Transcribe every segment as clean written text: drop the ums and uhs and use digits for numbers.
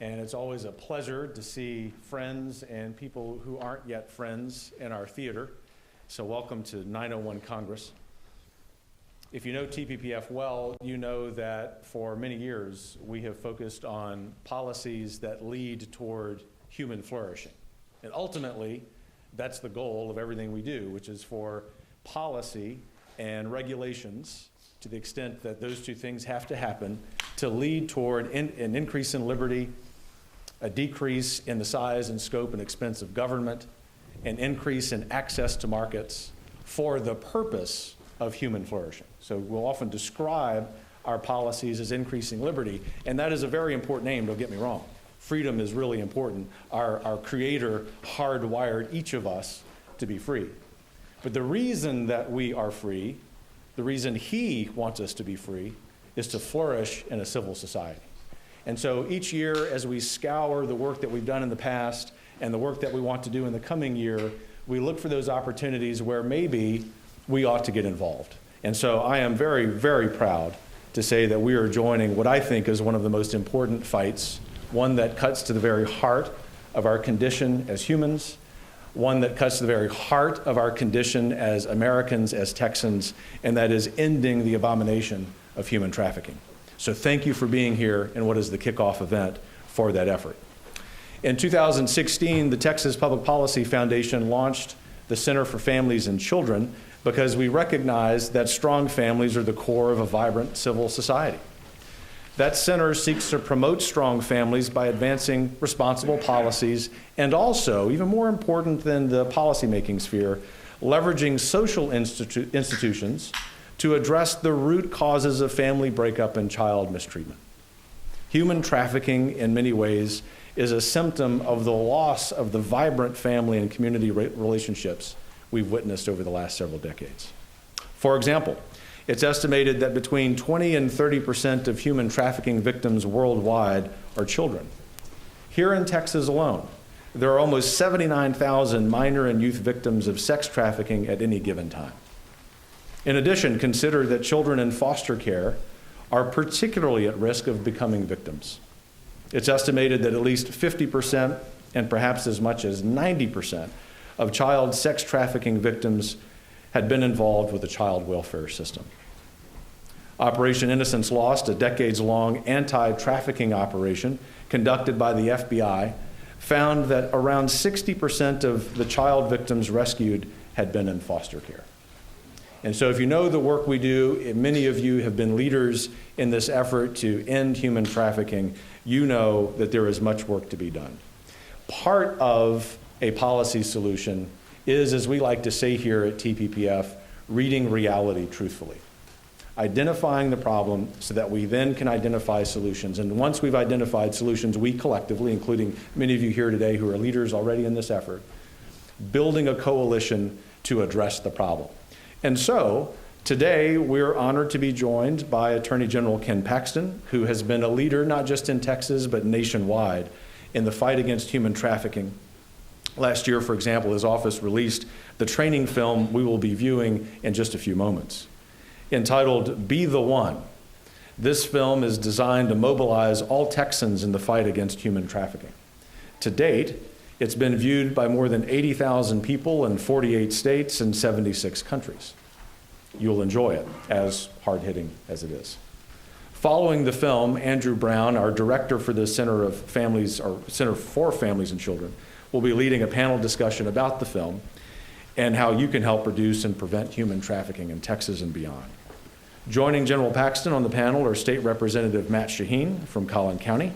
And it's always a pleasure to see friends and people who aren't yet friends in our theater. So welcome to 901 Congress. If you know TPPF well, you know that for many years we have focused on policies that lead toward human flourishing. And ultimately, that's the goal of everything we do, which is for policy and regulations, to the extent that those two things have to happen, to lead toward an increase in liberty, a decrease in the size and scope and expense of government, an increase in access to markets for the purpose of human flourishing. So we'll often describe our policies as increasing liberty, and that is a very important aim, don't get me wrong. Freedom is really important. Our Creator hardwired each of us to be free. But the reason that we are free, the reason He wants us to be free, is to flourish in a civil society. And so each year, as we scour the work that we've done in the past and the work that we want to do in the coming year, we look for those opportunities where maybe we ought to get involved. And so I am very, very proud to say that we are joining what I think is one of the most important fights, one that cuts to the very heart of our condition as humans, one that cuts to the very heart of our condition as Americans, as Texans, and that is ending the abomination of human trafficking. So thank you for being here in what is the kickoff event for that effort. In 2016, the Texas Public Policy Foundation launched the Center for Families and Children because we recognize that strong families are the core of a vibrant civil society. That center seeks to promote strong families by advancing responsible policies and also, even more important than the policymaking sphere, leveraging social institutions to address the root causes of family breakup and child mistreatment. Human trafficking, in many ways, is a symptom of the loss of the vibrant family and community relationships we've witnessed over the last several decades. For example, it's estimated that between 20 and 30% of human trafficking victims worldwide are children. Here in Texas alone, there are almost 79,000 minor and youth victims of sex trafficking at any given time. In addition, consider that children in foster care are particularly at risk of becoming victims. It's estimated that at least 50% and perhaps as much as 90% of child sex trafficking victims had been involved with the child welfare system. Operation Innocence Lost, a decades-long anti-trafficking operation conducted by the FBI, found that around 60% of the child victims rescued had been in foster care. And so if you know the work we do, many of you have been leaders in this effort to end human trafficking, you know that there is much work to be done. Part of a policy solution is, as we like to say here at TPPF, reading reality truthfully. Identifying the problem so that we then can identify solutions. And once we've identified solutions, we collectively, including many of you here today who are leaders already in this effort, building a coalition to address the problem. And so today we're honored to be joined by Attorney General Ken Paxton, who has been a leader not just in Texas but nationwide in the fight against human trafficking. Last year, for example, his office released the training film we will be viewing in just a few moments, entitled Be the One. This film is designed to mobilize all Texans in the fight against human trafficking. To date, it's been viewed by more than 80,000 people in 48 states and 76 countries. You'll enjoy it, as hard-hitting as it is. Following the film, Andrew Brown, our director for the Center for Families and Children, will be leading a panel discussion about the film and how you can help reduce and prevent human trafficking in Texas and beyond. Joining General Paxton on the panel are State Representative Matt Shaheen from Collin County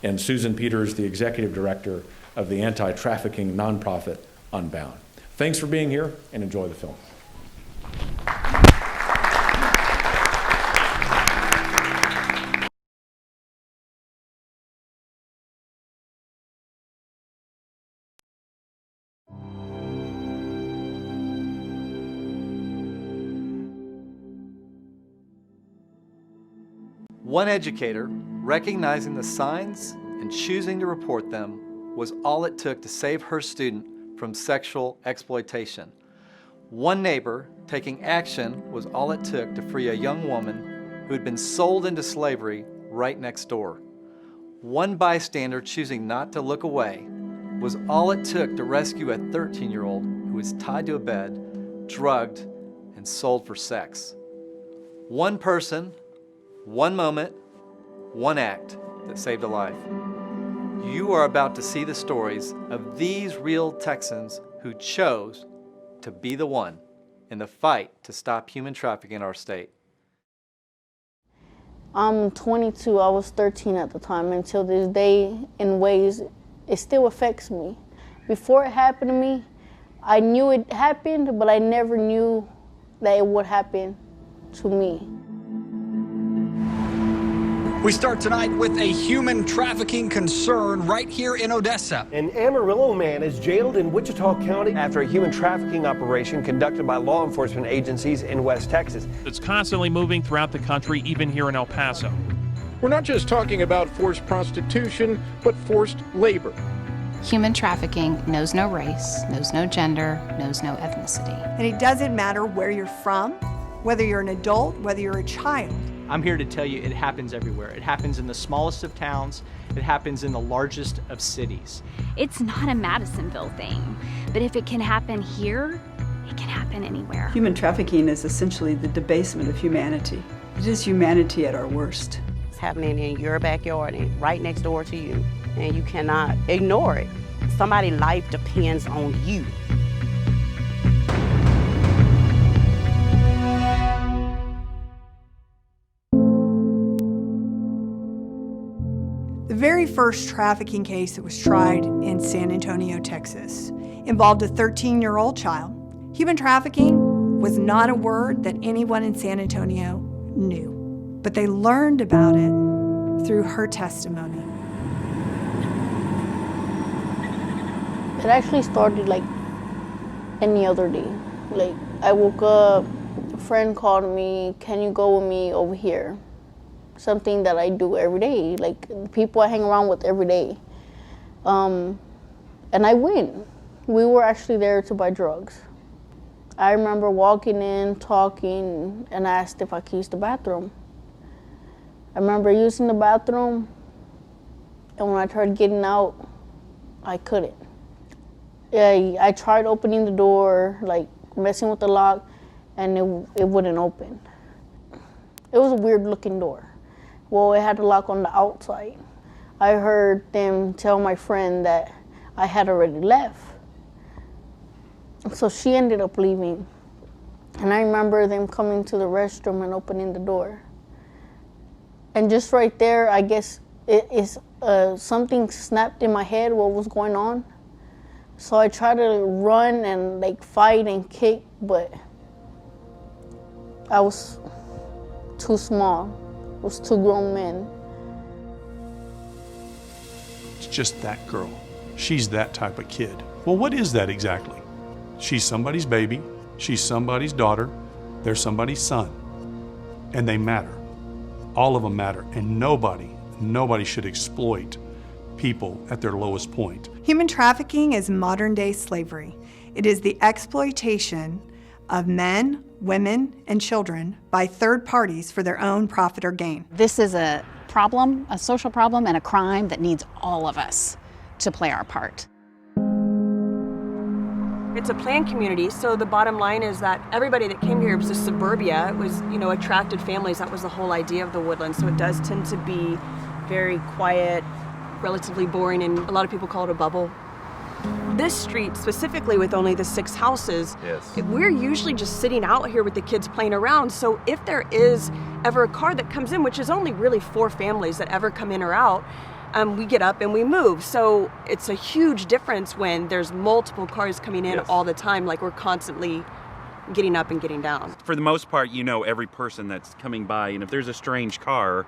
and Susan Peters, the Executive Director of the anti-trafficking nonprofit UnBound. Thanks for being here and enjoy the film. One educator, recognizing the signs and choosing to report them, was all it took to save her student from sexual exploitation. One neighbor taking action was all it took to free a young woman who had been sold into slavery right next door. one bystander choosing not to look away was all it took to rescue a 13-year-old who was tied to a bed, drugged, and sold for sex. One person, one moment, one act that saved a life. You are about to see the stories of these real Texans who chose to be the one in the fight to stop human trafficking in our state. I'm 22, I was 13 at the time. Until this day, in ways, it still affects me. Before it happened to me, I knew it happened, but I never knew that it would happen to me. We start tonight with a human trafficking concern right here in Odessa. An Amarillo man is jailed in Wichita County after a human trafficking operation conducted by law enforcement agencies in West Texas. It's constantly moving throughout the country, even here in El Paso. We're not just talking about forced prostitution, but forced labor. Human trafficking knows no race, knows no gender, knows no ethnicity. And it doesn't matter where you're from, whether you're an adult, whether you're a child. I'm here to tell you it happens everywhere. It happens in the smallest of towns. It happens in the largest of cities. It's not a Madisonville thing, but if it can happen here, it can happen anywhere. Human trafficking is essentially the debasement of humanity. It is humanity at our worst. It's happening in your backyard and right next door to you, and you cannot ignore it. Somebody's life depends on you. The very first trafficking case that was tried in San Antonio, Texas, involved a 13-year-old child. Human trafficking was not a word that anyone in San Antonio knew, but they learned about it through her testimony. It actually started like any other day. Like, I woke up, a friend called me, "Can you go with me over here?" Something that I do every day, like people I hang around with every day. And I went. We were actually there to buy drugs. I remember walking in, talking, and I asked if I could use the bathroom. I remember using the bathroom, and when I tried getting out, I couldn't. I tried opening the door, like messing with the lock, and it wouldn't open. It was a weird looking door. Well, it had a lock on the outside. I heard them tell my friend that I had already left. So she ended up leaving. And I remember them coming to the restroom and opening the door. And just right there, I guess something snapped in my head what was going on. So I tried to run and like fight and kick, but I was too small. It was two grown men. It's just that girl. She's that type of kid. Well, what is that exactly? She's somebody's baby. She's somebody's daughter. They're somebody's son. And they matter. All of them matter. And nobody should exploit people at their lowest point. Human trafficking is modern-day slavery. It is the exploitation of men, women, and children by third parties for their own profit or gain. This is a problem, a social problem, and a crime that needs all of us to play our part. It's a planned community, so the bottom line is that everybody that came here was just suburbia. It was, attracted families. That was the whole idea of the Woodlands. So it does tend to be very quiet, relatively boring, and a lot of people call it a bubble. This street, specifically with only the 6 houses, we're usually just sitting out here with the kids playing around. So if there is ever a car that comes in, which is only really 4 families that ever come in or out, we get up and we move. So it's a huge difference when there's multiple cars coming in all the time, like we're constantly getting up and getting down. For the most part, every person that's coming by, and if there's a strange car,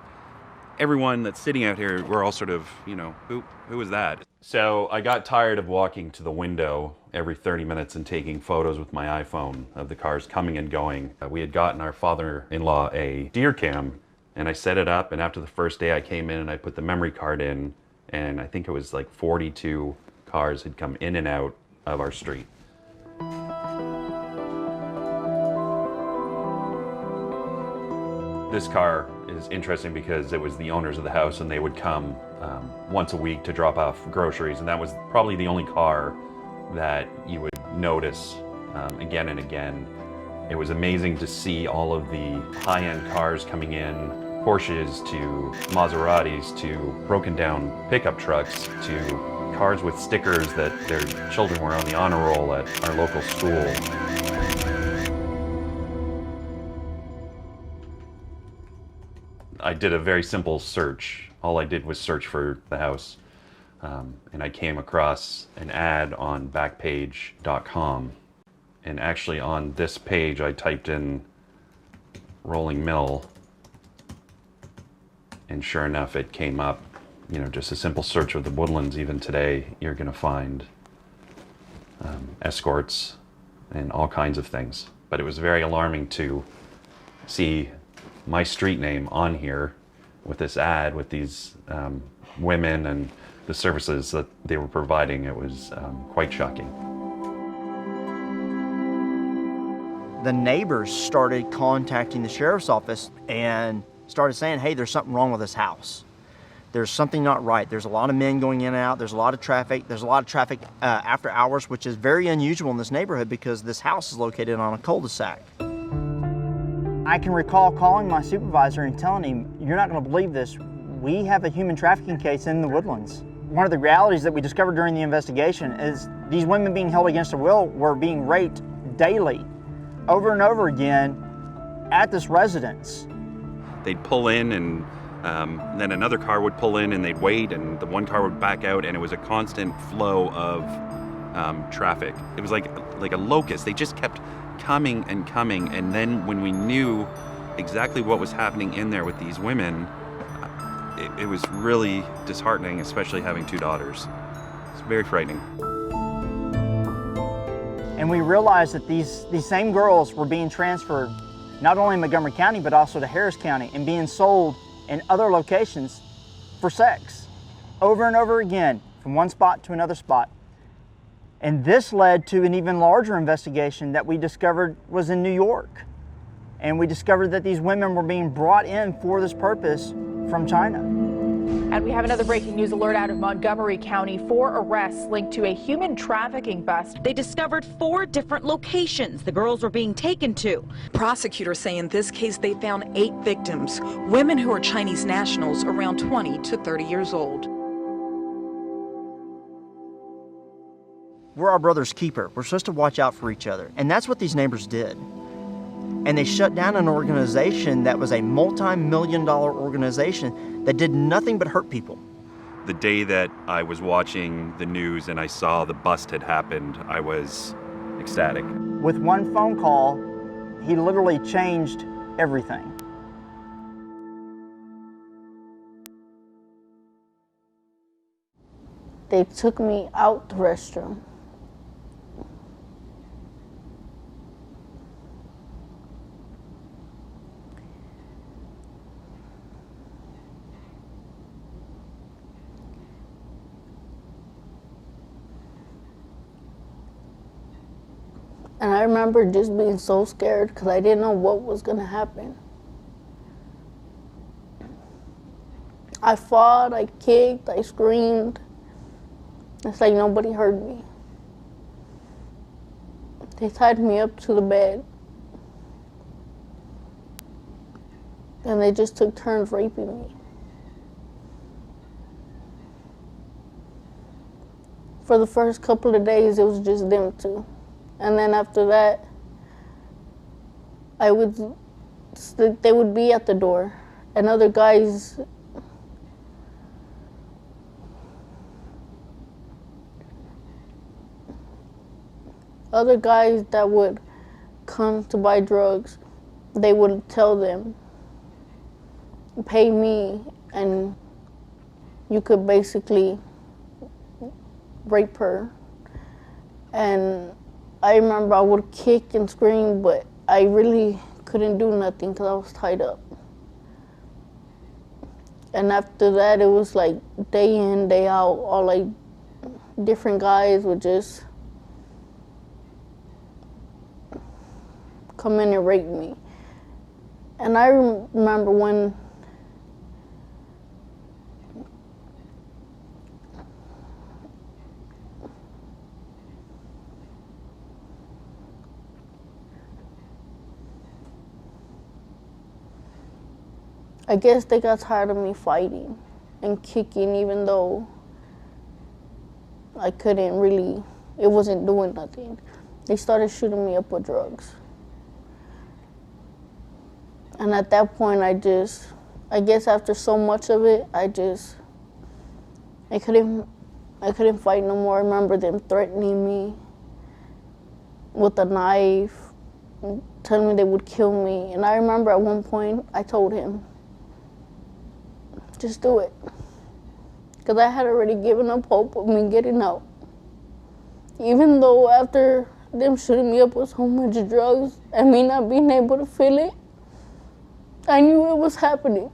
everyone that's sitting out here, we're all sort of, who is that? So I got tired of walking to the window every 30 minutes and taking photos with my iPhone of the cars coming and going. We had gotten our father-in-law a deer cam, and I set it up, and after the first day I came in and I put the memory card in, and I think it was like 42 cars had come in and out of our street. This car is interesting because it was the owners of the house, and they would come once a week to drop off groceries, and that was probably the only car that you would notice again and again. It was amazing to see all of the high-end cars coming in, Porsches to Maseratis to broken down pickup trucks to cars with stickers that their children were on the honor roll at our local school. I did a very simple search. All I did was search for the house. And I came across an ad on Backpage.com. And actually on this page, I typed in rolling mill. And sure enough, it came up. You know, just a simple search of the Woodlands. Even today, you're going to find escorts and all kinds of things. But it was very alarming to see my street name on here with this ad, with these women and the services that they were providing. It was quite shocking. The neighbors started contacting the sheriff's office and started saying, hey, there's something wrong with this house. There's something not right. There's a lot of men going in and out. There's a lot of traffic. There's a lot of traffic after hours, which is very unusual in this neighborhood because this house is located on a cul-de-sac. I can recall calling my supervisor and telling him, you're not going to believe this. We have a human trafficking case in the Woodlands. One of the realities that we discovered during the investigation is these women being held against their will were being raped daily, over and over again, at this residence. They'd pull in and then another car would pull in and they'd wait and the one car would back out, and it was a constant flow of traffic. It was like a locust. They just kept coming and coming, and then when we knew exactly what was happening in there with these women, it was really disheartening, especially having two daughters. It's very frightening. And we realized that these same girls were being transferred not only in Montgomery County, but also to Harris County and being sold in other locations for sex over and over again from one spot to another spot. And this led to an even larger investigation that we discovered was in New York. And we discovered that these women were being brought in for this purpose from China. And we have another breaking news alert out of Montgomery County. 4 arrests linked to a human trafficking bust. They discovered 4 different locations the girls were being taken to. Prosecutors say in this case they found 8 victims, women who are Chinese nationals around 20 to 30 years old. We're our brother's keeper. We're supposed to watch out for each other. And that's what these neighbors did. And they shut down an organization that was a multi-million-dollar organization that did nothing but hurt people. The day that I was watching the news and I saw the bust had happened, I was ecstatic. With one phone call, he literally changed everything. They took me out the restroom. And I remember just being so scared because I didn't know what was going to happen. I fought, I kicked, I screamed. It's like nobody heard me. They tied me up to the bed. And they just took turns raping me. For the first couple of days, it was just them two. And then after that, they would be at the door, and other guys that would come to buy drugs, they would tell them, pay me, and you could basically rape her. And I remember I would kick and scream, but I really couldn't do nothing because I was tied up. And after that, it was like day in, day out, all like different guys would just come in and rape me. And I remember when I guess they got tired of me fighting and kicking, even though I couldn't really, it wasn't doing nothing. They started shooting me up with drugs. And at that point, I guess after so much of it, I couldn't fight no more. I remember them threatening me with a knife, telling me they would kill me. And I remember at one point, I told him, just do it. Because I had already given up hope of me getting out. Even though after them shooting me up with so much drugs and me not being able to feel it, I knew it was happening.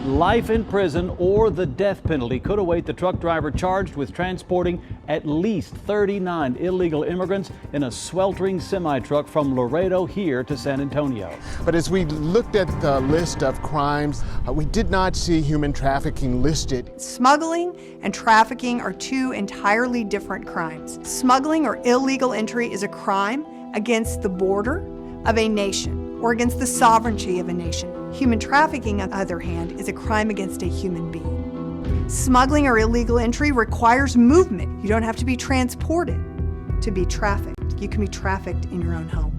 Life in prison or the death penalty could await the truck driver charged with transporting at least 39 illegal immigrants in a sweltering semi-truck from Laredo here to San Antonio. But as we looked at the list of crimes, we did not see human trafficking listed. Smuggling and trafficking are two entirely different crimes. Smuggling or illegal entry is a crime against the border of a nation or against the sovereignty of a nation. Human trafficking, on the other hand, is a crime against a human being. Smuggling or illegal entry requires movement. You don't have to be transported to be trafficked. You can be trafficked in your own home.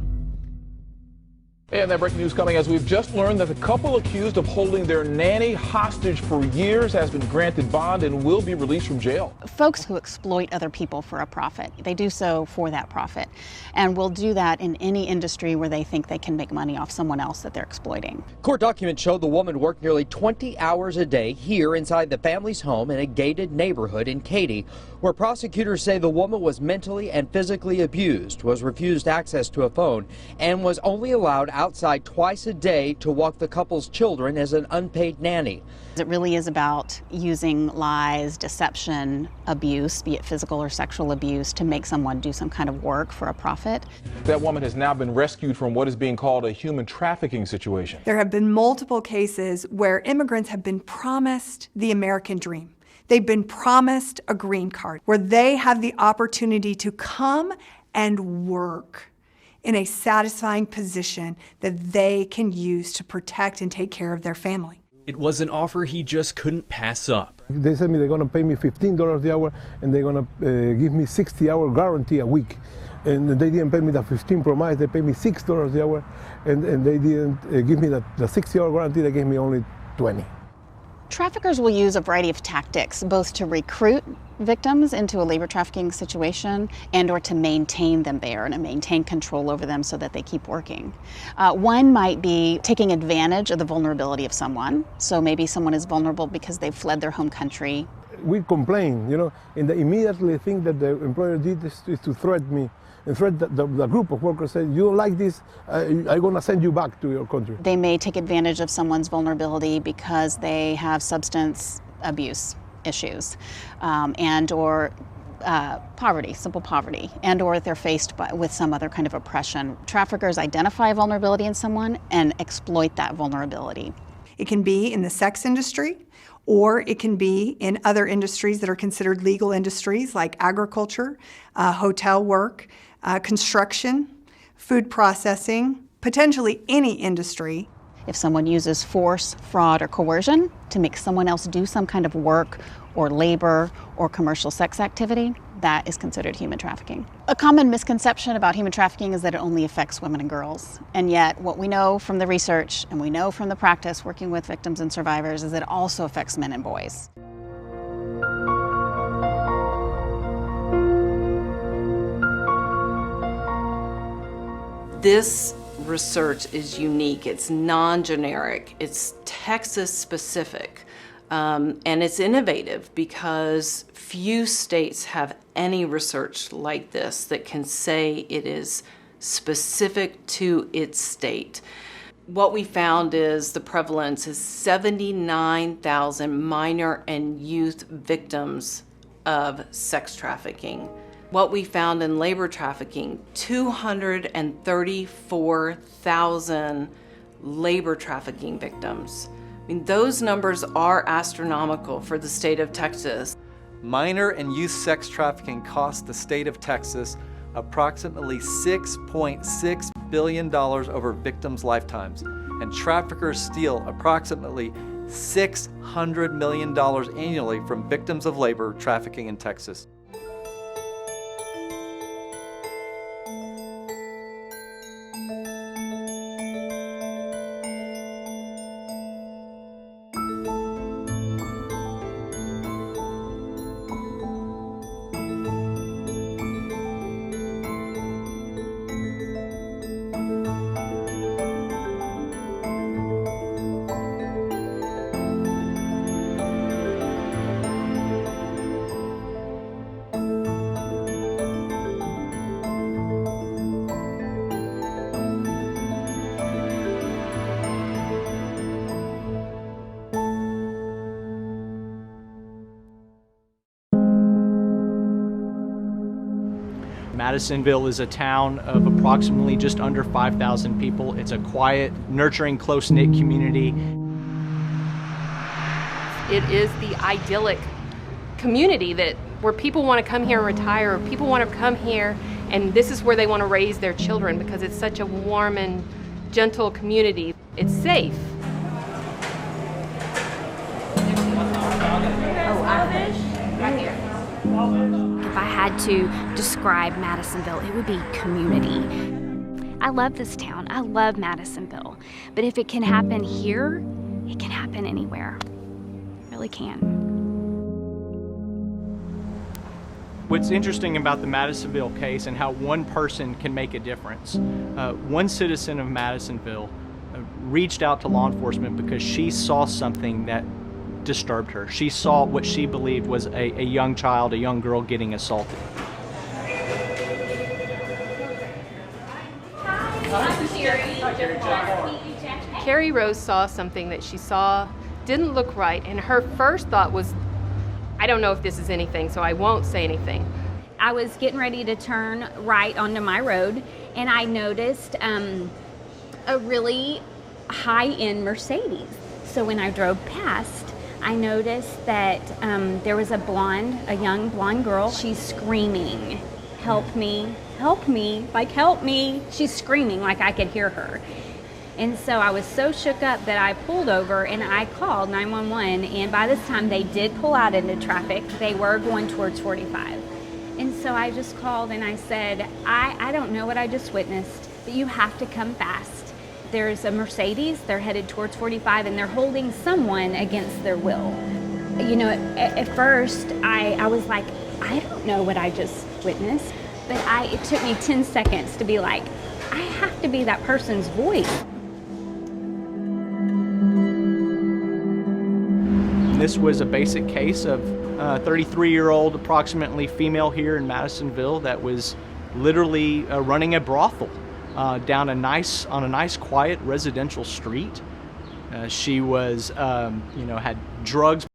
And that breaking news coming as we've just learned that the couple accused of holding their nanny hostage for years has been granted bond and will be released from jail. Folks who exploit other people for a profit, they do so for that profit, and will do that in any industry where they think they can make money off someone else that they're exploiting. Court documents show the woman worked nearly 20 hours a day here inside the family's home in a gated neighborhood in Katy, where prosecutors say the woman was mentally and physically abused, was refused access to a phone, and was only allowed outside twice a day to walk the couple's children as an unpaid nanny. It really is about using lies, deception, abuse, be it physical or sexual abuse, to make someone do some kind of work for a profit. That woman has now been rescued from what is being called a human trafficking situation. There have been multiple cases where immigrants have been promised the American dream. They've been promised a green card, where they have the opportunity to come and work in a satisfying position that they can use to protect and take care of their family. It was an offer he just couldn't pass up. They said they're going to pay me $15 the hour and they're going to give me 60-hour guarantee a week. And they didn't pay me the 15 promise, they paid me $6 the hour, and they didn't give me the 60-hour guarantee, they gave me only 20. Traffickers will use a variety of tactics, both to recruit victims into a labor trafficking situation and or to maintain them there and to maintain control over them so that they keep working. One might be taking advantage of the vulnerability of someone. So maybe someone is vulnerable because they've fled their home country. We complain, and the immediately thing that the employer did is to threaten me. And threat the group of workers said, you don't like this, I'm going to send you back to your country. They may take advantage of someone's vulnerability because they have substance abuse issues and or poverty, simple poverty, and or they're faced with some other kind of oppression. Traffickers identify vulnerability in someone and exploit that vulnerability. It can be in the sex industry, or it can be in other industries that are considered legal industries like agriculture, hotel work, construction, food processing, potentially any industry. If someone uses force, fraud, or coercion to make someone else do some kind of work or labor or commercial sex activity, that is considered human trafficking. A common misconception about human trafficking is that it only affects women and girls. And yet what we know from the research and we know from the practice working with victims and survivors is that it also affects men and boys. This research is unique, it's non-generic, it's Texas specific, and it's innovative because few states have any research like this that can say it is specific to its state. What we found is the prevalence is 79,000 minor and youth victims of sex trafficking. What we found in labor trafficking, 234,000 labor trafficking victims. I mean, those numbers are astronomical for the state of Texas. Minor and youth sex trafficking costs the state of Texas approximately $6.6 billion over victims' lifetimes, and traffickers steal approximately $600 million annually from victims of labor trafficking in Texas. Madisonville is a town of approximately just under 5,000 people. It's a quiet, nurturing, close-knit community. It is the idyllic community where people want to come here and retire, or people want to come here and this is where they want to raise their children because it's such a warm and gentle community. It's safe. Right here. If I had to describe Madisonville, it would be community. I love this town. I love Madisonville. But if it can happen here, it can happen anywhere. It really can. What's interesting about the Madisonville case and how one person can make a difference. One citizen of Madisonville reached out to law enforcement because she saw something that disturbed her. She saw what she believed was a young child, a young girl getting assaulted. Carrie Rose saw something that she saw didn't look right, and her first thought was, I don't know if this is anything, so I won't say anything. I was getting ready to turn right onto my road, and I noticed a really high-end Mercedes. So when I drove past, I noticed that there was a young blonde girl. She's screaming, help me, like help me. She's screaming like I could hear her. And so I was so shook up that I pulled over and I called 911, and by this time they did pull out into traffic. They were going towards 45. And so I just called and I said, I don't know what I just witnessed, but you have to come fast. There's a Mercedes, they're headed towards 45, and they're holding someone against their will. You know, at first, I was like, I don't know what I just witnessed, but it took me 10 seconds to be like, I have to be that person's voice. This was a basic case of a 33-year-old, approximately female here in Madisonville that was literally running a brothel. On a nice, quiet residential street. She was, had drugs